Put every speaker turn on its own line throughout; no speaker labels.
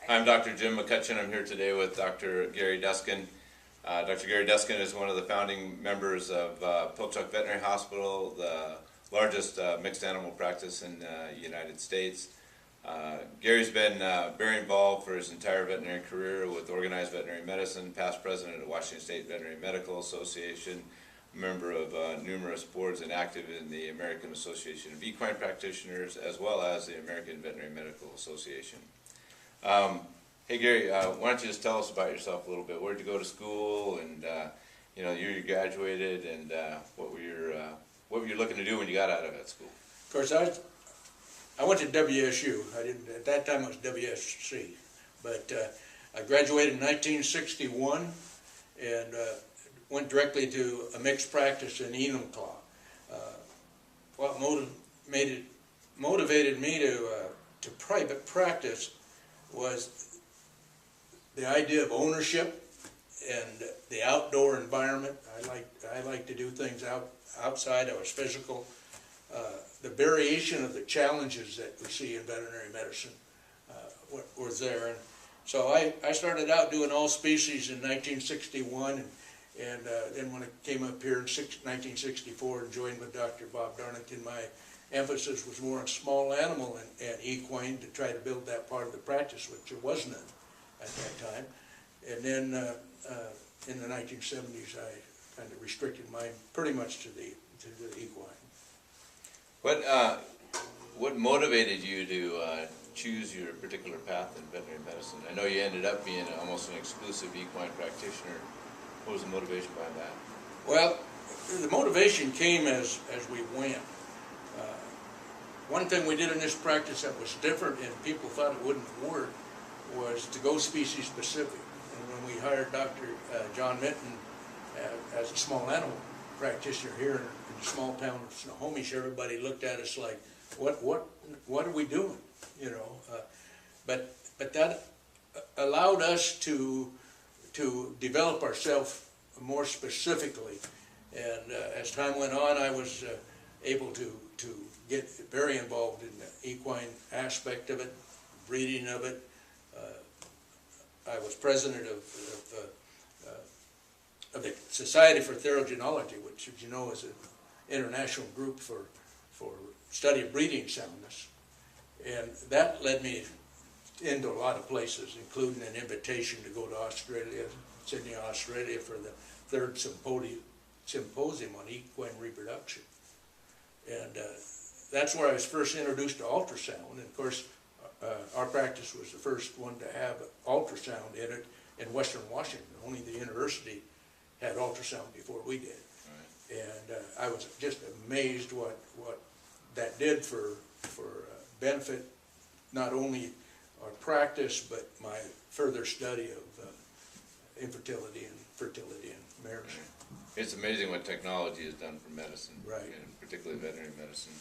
I'm Dr. Jim McCutchan. I'm here today with Dr. Gary Duskin. Dr. Gary Duskin is one of the founding members of Pilchuck Veterinary Hospital, the largest mixed animal practice in the United States. Gary's been very involved for his entire veterinary career with organized veterinary medicine, past president of Washington State Veterinary Medical Association, member of numerous boards, and active in the American Association of Equine Practitioners, as well as the American Veterinary Medical Association. Hey Gary, why don't you just tell us about yourself a little bit? Where did you go to school, and you know, you graduated, and what were you looking to do when you got out of that school?
Of course, I went to WSU. I didn't at that time. It was WSC, but I graduated in 1961 and went directly to a mixed practice in Enumclaw. What motivated me to private practice was the idea of ownership and the outdoor environment. I like to do things outside. I was physical. The variation of the challenges that we see in veterinary medicine was there. And so I started out doing all species in 1961, and then when I came up here in 1964 and joined with Dr. Bob Darlington, my emphasis was more on small animal and equine to try to build that part of the practice, which there was none at that time. And then in the 1970s, I kind of restricted mine pretty much to the equine.
What motivated you to choose your particular path in veterinary medicine? I know you ended up being almost an exclusive equine practitioner. What was the motivation behind that?
Well, the motivation came as we went. One thing we did in this practice that was different and people thought it wouldn't work was to go species specific. And when we hired Dr. John Minton as a small animal practitioner here in the small town of Snohomish, everybody looked at us like, what are we doing? You know, but that allowed us to develop ourselves more specifically. And as time went on, I was able to get very involved in the equine aspect of it, breeding of it. I was president of the Society for Therogenology, which, as you know, is an international group for study of breeding soundness. And that led me into a lot of places, including an invitation to go to Australia, Sydney, Australia, for the third symposium on equine reproduction. And that's where I was first introduced to ultrasound. And of course, our practice was the first one to have ultrasound in it in Western Washington. Only the university had ultrasound before we did. Right. And I was just amazed what that did for benefit, not only our practice, but my further study of infertility and fertility and marriage.
Right. It's amazing what technology has done for medicine,
right,
and particularly veterinary medicine.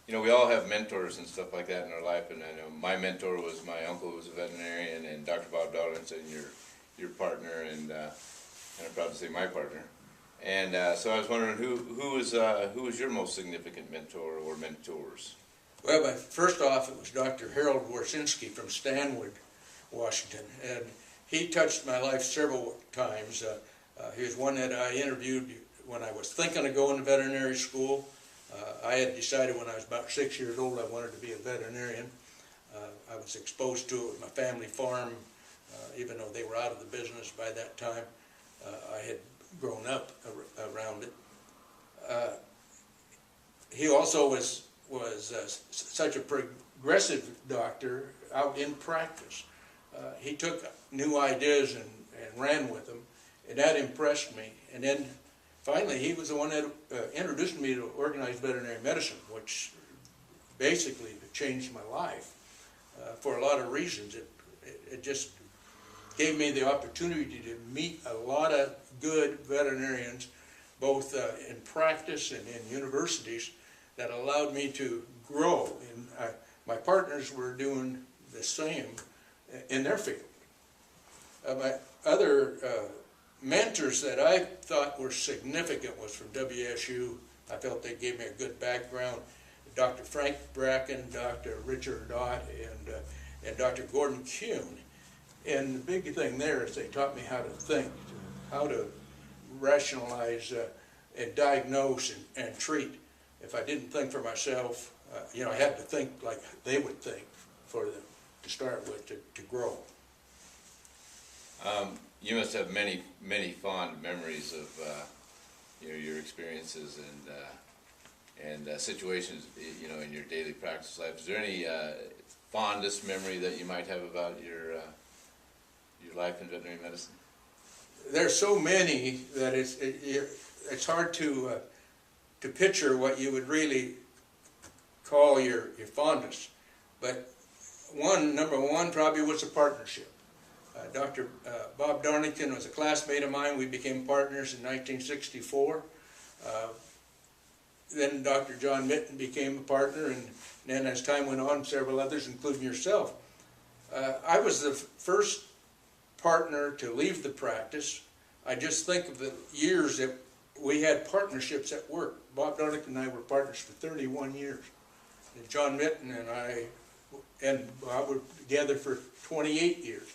You know, we all have mentors and stuff like that in our life, and I know my mentor was my uncle, who was a veterinarian, and Dr. Bob Darlington, your partner, and I'm proud to say my partner. And so I was wondering, who was your most significant mentor or mentors?
Well, first off, it was Dr. Harold Warsinski from Stanwood, Washington, and he touched my life several times. He was one that I interviewed when I was thinking of going to veterinary school. I had decided when I was about 6 years old I wanted to be a veterinarian. I was exposed to it with my family farm, even though they were out of the business by that time. I had grown up around it. He also was such a progressive doctor out in practice. He took new ideas and ran with them, and that impressed me. And then finally, he was the one that introduced me to organized veterinary medicine, which basically changed my life for a lot of reasons. It just gave me the opportunity to meet a lot of good veterinarians, both in practice and in universities, that allowed me to grow. And my partners were doing the same in their field. My other mentors that I thought were significant was from WSU. I felt they gave me a good background. Dr. Frank Bracken, Dr. Richard Dott, and Dr. Gordon Kuhn. And the big thing there is they taught me how to think, how to rationalize and diagnose and treat. If I didn't think for myself, I had to think like they would think for them to start with, to grow.
You must have many, many fond memories of your experiences and situations, in your daily practice life. Is there any fondest memory that you might have about your life in veterinary medicine?
There's so many that it's hard to picture what you would really call your fondest. But number one probably was a partnership. Dr. Bob Darnington was a classmate of mine. We became partners in 1964. Then Dr. John Mitten became a partner, and then as time went on, several others, including yourself. I was the first partner to leave the practice. I just think of the years that we had partnerships at work. Bob Darnington and I were partners for 31 years. And John Mitten and I and Bob were together for 28 years.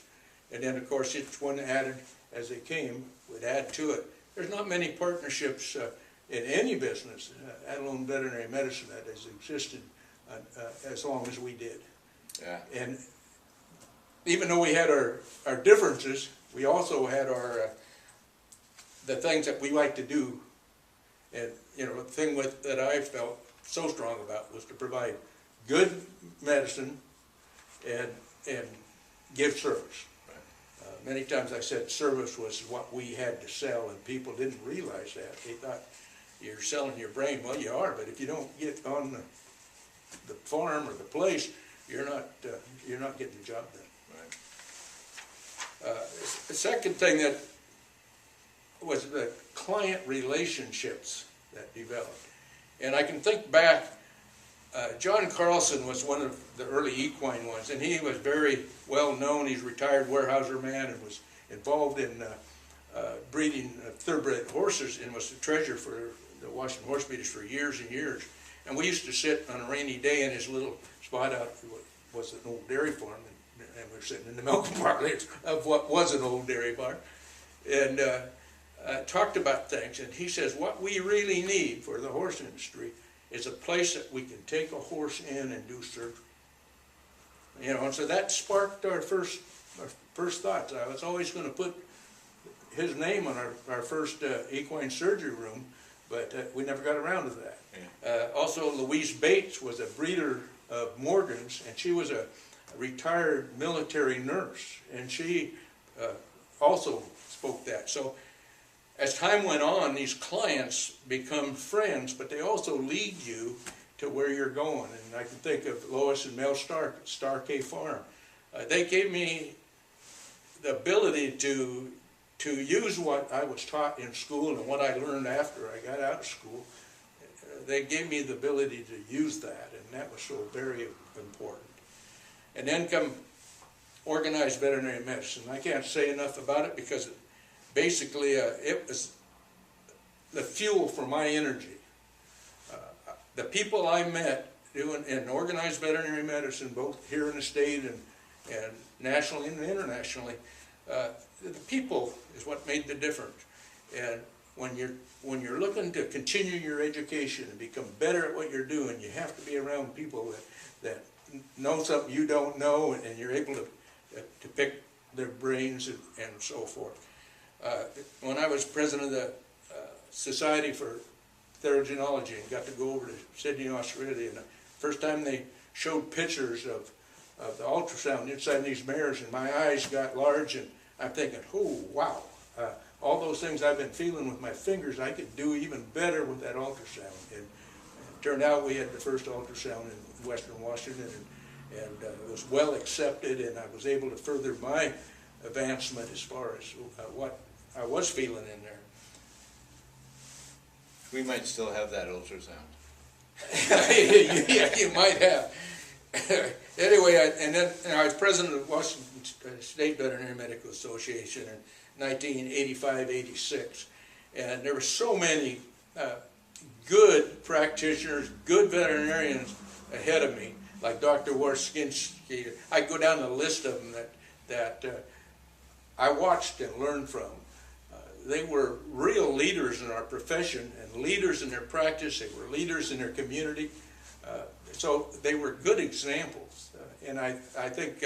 And then, of course, each one added, as they came, would add to it. There's not many partnerships in any business, let alone veterinary medicine, that has existed as long as we did.
Yeah.
And even though we had our differences, we also had the things that we like to do. And the thing that I felt so strong about was to provide good medicine and give service. Many times I said service was what we had to sell, and people didn't realize that. They thought, you're selling your brain. Well, you are, but if you don't get on the farm or the place, you're not getting the job done.
Right.
The second thing that was the client relationships that developed. And I can think back, John Carlson was one of the early equine ones, and he was very well known. He's a retired Weyerhaeuser man and was involved in breeding thoroughbred horses and was the treasurer for the Washington Horse Breeders for years and years. And we used to sit on a rainy day in his little spot out, was an old dairy farm, and we were sitting in the milk compartment of what was an old dairy farm, and talked about things. And he says, what we really need for the horse industry is a place that we can take a horse in and do surgery. And so that sparked our first thoughts. I was always going to put his name on our first equine surgery room, but we never got around to that. Yeah. Also, Louise Bates was a breeder of Morgan's, and she was a retired military nurse, and she also spoke that. So as time went on, these clients become friends, but they also lead you to where you're going. And I can think of Lois and Mel Stark at Star K Farm. They gave me the ability to use what I was taught in school and what I learned after I got out of school. They gave me the ability to use that, and that was so very important. And then come organized veterinary medicine. I can't say enough about it because basically it was the fuel for my energy. The people I met doing in organized veterinary medicine, both here in the state and nationally and internationally, the people is what made the difference. And when you're looking to continue your education and become better at what you're doing, you have to be around people that know something you don't know, and you're able to pick their brains and so forth. When I was president of the Society for Therogenology and got to go over to Sydney, Australia, and the first time they showed pictures of the ultrasound inside these mares, and my eyes got large, and I'm thinking, oh, wow. All those things I've been feeling with my fingers, I could do even better with that ultrasound. And it turned out we had the first ultrasound in Western Washington, and it was well accepted, and I was able to further my advancement as far as what I was feeling in there.
We might still have that ultrasound.
Yeah, you might have. Anyway, I was president of Washington State Veterinary Medical Association in 1985-86, and there were so many good practitioners, good veterinarians ahead of me, like Dr. Warskinsky. I go down the list of them that I watched and learned from. They were real leaders in our profession and leaders in their practice. They were leaders in their community. So they were good examples. And I think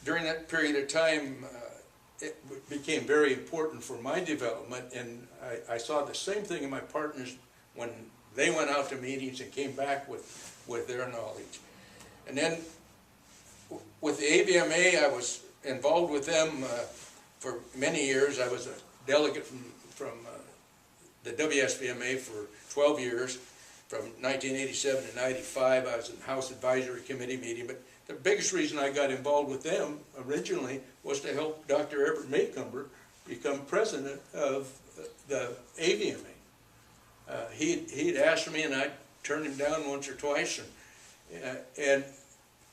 during that period of time, it became very important for my development. And I saw the same thing in my partners when they went out to meetings and came back with their knowledge. And then with the AVMA, I was involved with them for many years. I was a delegate from the WSVMA for 12 years, from 1987 to 95. I was in the House Advisory Committee meeting, but the biggest reason I got involved with them originally was to help Dr. Everett Maycumber become president of the AVMA. He'd asked me, and I turned him down once or twice, and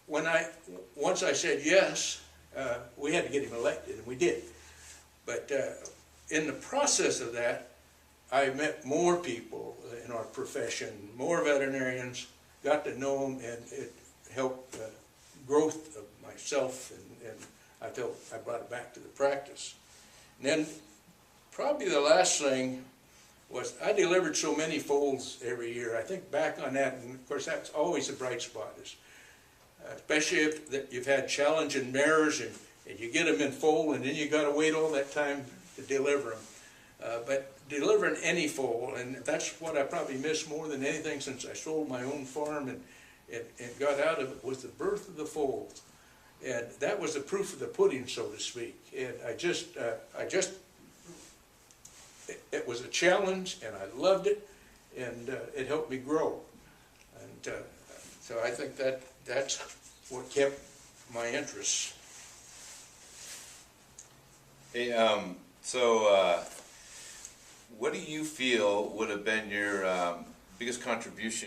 once I said yes, we had to get him elected, and we did. But in the process of that, I met more people in our profession, more veterinarians, got to know them, and it helped growth of myself, and I felt I brought it back to the practice. And then probably the last thing was I delivered so many foals every year. I think back on that, and of course that's always a bright spot, is especially if you've had challenging mares and you get them in foal, and then you got to wait all that time to deliver them. But delivering any foal, and that's what I probably missed more than anything since I sold my own farm and got out of it, was the birth of the foal. And that was the proof of the pudding, so to speak. And it was a challenge, and I loved it, and it helped me grow. And so I think that's what kept my interest.
Hey, what do you feel would have been your biggest contribution